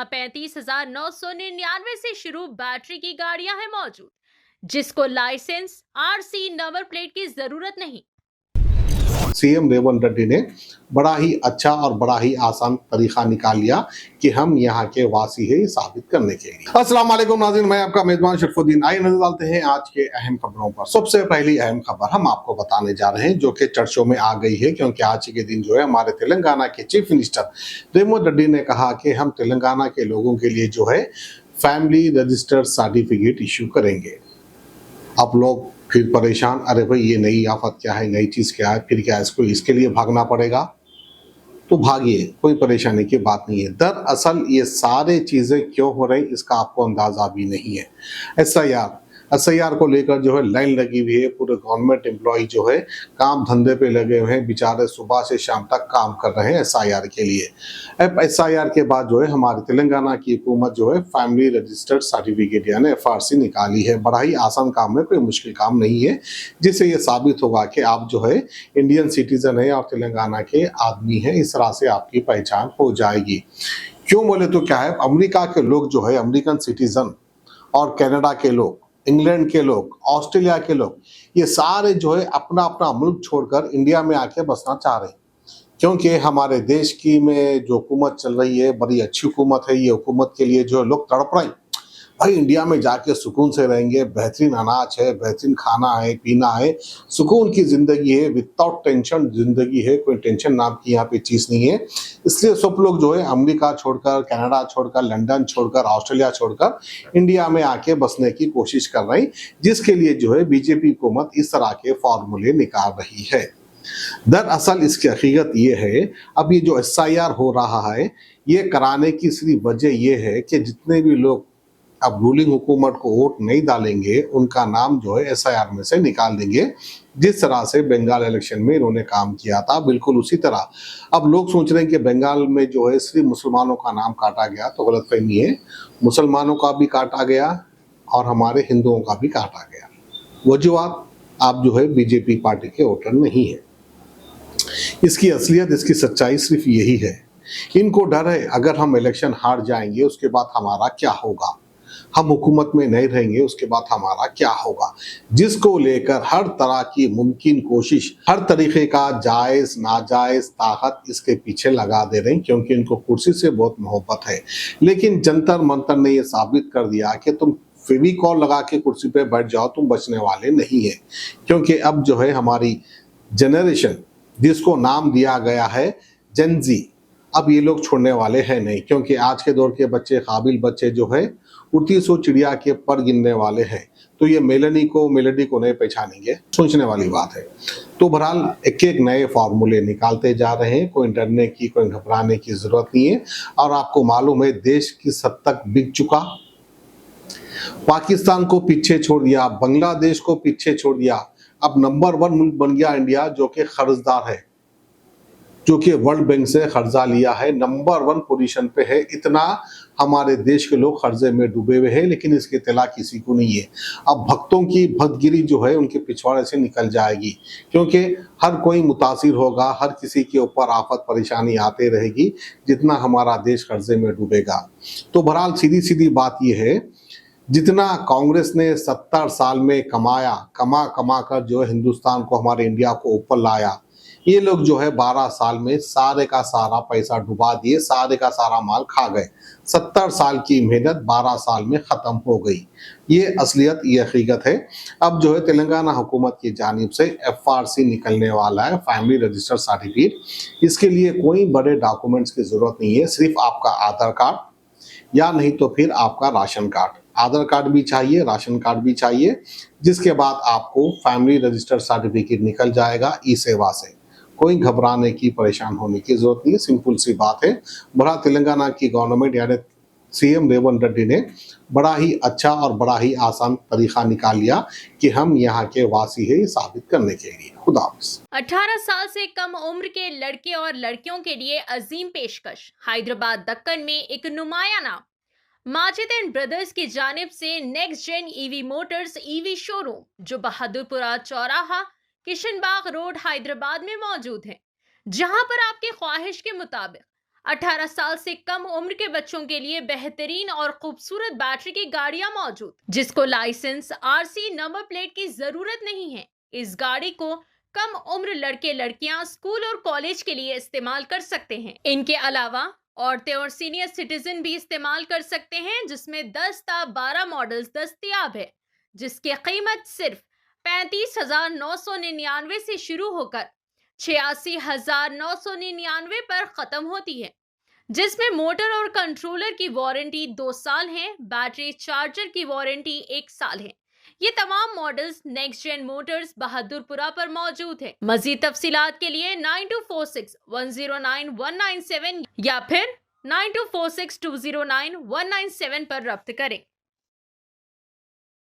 35,999 से शुरू बैटरी की गाड़ियां हैं मौजूद, जिसको लाइसेंस, आरसी, नंबर प्लेट की जरूरत नहीं। सीएम रेवंत रेड्डी ने बड़ा ही अच्छा और बड़ा ही आसान तरीका निकाल लिया कि हम यहाँ के वासी हैं साबित करने के लिए। अस्सलाम वालेकुम नाज़रीन, मैं आपका मेजबान शरफुद्दीन। आइए नजर डालते हैं आज के अहम खबरों पर। सबसे पहली अहम खबर हम आपको बताने जा रहे हैं जो कि चर्चों में आ गई है, क्योंकि आज के दिन जो है हमारे तेलंगाना के चीफ मिनिस्टर रेवंत रेड्डी ने कहा कि हम तेलंगाना के लोगों के लिए जो है फैमिली रजिस्टर्ड सर्टिफिकेट इश्यू करेंगे। अब लोग फिर परेशान, अरे भाई ये नई आफत क्या है, नई चीज क्या है, फिर क्या इसको इसके लिए भागना पड़ेगा। तो भागिए, कोई परेशानी की बात नहीं है। दरअसल ये सारे चीजें क्यों हो रही इसका आपको अंदाजा भी नहीं है। एसआईआर को लेकर जो है लाइन लगी हुई है, पूरे गवर्नमेंट एम्प्लॉय जो है काम धंधे पे लगे हुए हैं, बेचारे सुबह से शाम तक काम कर रहे हैं एसआईआर के लिए। अब एसआईआर के बाद जो है हमारी तेलंगाना की हुकूमत जो है फैमिली रजिस्टर्ड सर्टिफिकेट यानी एफआरसी निकाली है। बड़ा ही आसान काम है, कोई मुश्किल काम नहीं है, जिससे ये साबित होगा कि आप जो है इंडियन सिटीजन है और तेलंगाना के आदमी है। इस तरह से आपकी पहचान हो जाएगी। क्यों बोले तो क्या है, अमेरिका के लोग जो है अमेरिकन सिटीजन और कनाडा के लोग, इंग्लैंड के लोग, ऑस्ट्रेलिया के लोग, ये सारे जो है अपना अपना मुल्क छोड़कर इंडिया में आके बसना चाह रहे हैं, क्योंकि हमारे देश की में जो हुकूमत चल रही है बड़ी अच्छी हुकूमत है। ये हुकूमत के लिए जो लोग तड़प रहे हैं, भाई इंडिया में जाके सुकून से रहेंगे, बेहतरीन अनाज है, बेहतरीन खाना है, पीना है, सुकून की जिंदगी है, विदाउट टेंशन जिंदगी है, कोई टेंशन नाम की यहाँ पे चीज नहीं है। इसलिए सब लोग जो है अमेरिका छोड़कर, कनाडा छोड़कर, लंदन छोड़कर, ऑस्ट्रेलिया छोड़कर इंडिया में आके बसने की कोशिश कर रही, जिसके लिए जो है बीजेपी हुकूमत इस तरह के फॉर्मूले निकाल रही है। दरअसल इसकी हकीकत ये है, अब ये जो एसआईआर हो रहा है ये कराने की सिर्फ वजह ये है कि जितने भी लोग अब रूलिंग हुकूमत को वोट नहीं डालेंगे उनका नाम जो है एसआईआर में से निकाल देंगे। जिस तरह से बंगाल इलेक्शन में इन्होंने काम किया था बिल्कुल उसी तरह। अब लोग सोच रहे हैं कि बंगाल में जो है सिर्फ मुसलमानों का नाम काटा गया, तो गलतफहमी है। मुसलमानों का भी काटा गया और हमारे हिंदुओं का भी काटा गया। वजूहत आप जो है बीजेपी पार्टी के वोटर नहीं है। इसकी असलियत, इसकी सच्चाई सिर्फ यही है। इनको डर है अगर हम इलेक्शन हार जाएंगे उसके बाद हमारा क्या होगा, हम हुकूमत में नहीं रहेंगे उसके बाद हमारा क्या होगा, जिसको लेकर हर तरह की मुमकिन कोशिश, हर तरीके का जायज नाजायज ताकत इसके पीछे लगा दे रहे हैं, क्योंकि इनको कुर्सी से बहुत मोहब्बत है। लेकिन जंतर मंतर ने यह साबित कर दिया कि तुम फेविकॉल लगा के कुर्सी पे बैठ जाओ, तुम बचने वाले नहीं है। क्योंकि अब जो है हमारी जनरेशन, जिसको नाम दिया गया है जेनजी, अब ये लोग छोड़ने वाले हैं नहीं। क्योंकि आज के दौर के बच्चे, काबिल बच्चे जो है उड़ती सो चिड़िया के पर गिनने वाले हैं, तो ये मेलेडी को नहीं पहचानेंगे, सोचने वाली बात है। तो बहरहाल एक एक नए फार्मूले निकालते जा रहे हैं, कोई डरने की, कोई घबराने की जरूरत नहीं है। और आपको मालूम है देश किस हद तक बिक चुका, पाकिस्तान को पीछे छोड़ दिया, बांग्लादेश को पीछे छोड़ दिया, अब नंबर 1 मुल्क बन गया इंडिया, जो कि कर्जदार है, जो कि वर्ल्ड बैंक से कर्जा लिया है, नंबर 1 पोजीशन पे है। इतना हमारे देश के लोग कर्जे में डूबे हुए हैं, लेकिन इसकी इत्तला किसी को नहीं है। अब भक्तों की भक्तगिरी जो है उनके पिछवाड़े से निकल जाएगी, क्योंकि हर कोई मुतासिर होगा, हर किसी के ऊपर आफत परेशानी आते रहेगी जितना हमारा देश कर्जे में डूबेगा। तो बहरहाल सीधी सीधी बात यह है, जितना कांग्रेस ने 70 साल में कमा कर जो है हिंदुस्तान को, हमारे इंडिया को ऊपर लाया, ये लोग जो है 12 साल में सारे का सारा पैसा डुबा दिए, सारे का सारा माल खा गए। 70 साल की मेहनत 12 साल में खत्म हो गई। ये असलियत, ये हकीकत है। अब जो है तेलंगाना हुकूमत की जानिब से एफआरसी निकलने वाला है, फैमिली रजिस्टर्ड सर्टिफिकेट। इसके लिए कोई बड़े डॉक्यूमेंट्स की जरूरत नहीं है, सिर्फ आपका आधार कार्ड या नहीं तो फिर आपका राशन कार्ड। आधार कार्ड भी चाहिए, राशन कार्ड भी चाहिए, जिसके बाद आपको फैमिली रजिस्टर्ड सर्टिफिकेट निकल जाएगा ई सेवा से। कोई घबराने की, परेशान होने की जरूरत नहीं है, सिंपल सी बात है। बड़ा तेलंगाना की गवर्नमेंट यानी सीएम रेवंत रेड्डी ने बड़ा ही अच्छा और बड़ा ही आसान तरीका निकाल लिया कि हम यहाँ के वासी हैं साबित करने के लिए। खुदा हाफिज़। 18 साल से कम उम्र के लड़के और लड़कियों के लिए अजीम पेशकश। हैदराबाद दक्कन में एक नुमाया नाम माजिद एंड ब्रदर्स की जानिब से next gen EV motors EV showroom, जो बहादुरपुरा चौराहा, किशन बाग रोड, हैदराबाद में मौजूद है, जहां पर आपकी ख्वाहिश के मुताबिक 18 साल से कम उम्र के बच्चों के लिए बेहतरीन और खूबसूरत बैटरी की गाड़ियां मौजूद, जिसको लाइसेंस, आरसी, नंबर प्लेट की जरूरत नहीं है। इस गाड़ी को कम उम्र लड़के लड़कियां स्कूल और कॉलेज के लिए इस्तेमाल कर सकते हैं। इनके अलावा औरतें और सीनियर सिटीजन भी इस्तेमाल कर सकते हैं, जिसमें 10 ता 12 मॉडल्स दस्तयाब है, जिसकी कीमत सिर्फ 35,999 से शुरू होकर 86,999 पर खत्म होती है, जिसमें मोटर और कंट्रोलर की वारंटी 2 साल है, बैटरी चार्जर की वारंटी 1 साल है। ये तमाम models next gen motors Bahadurpura पर मौजूद है। मजीद तफसीलात के लिए 9246109197 या फिर 9246209197 पर रब्त करें।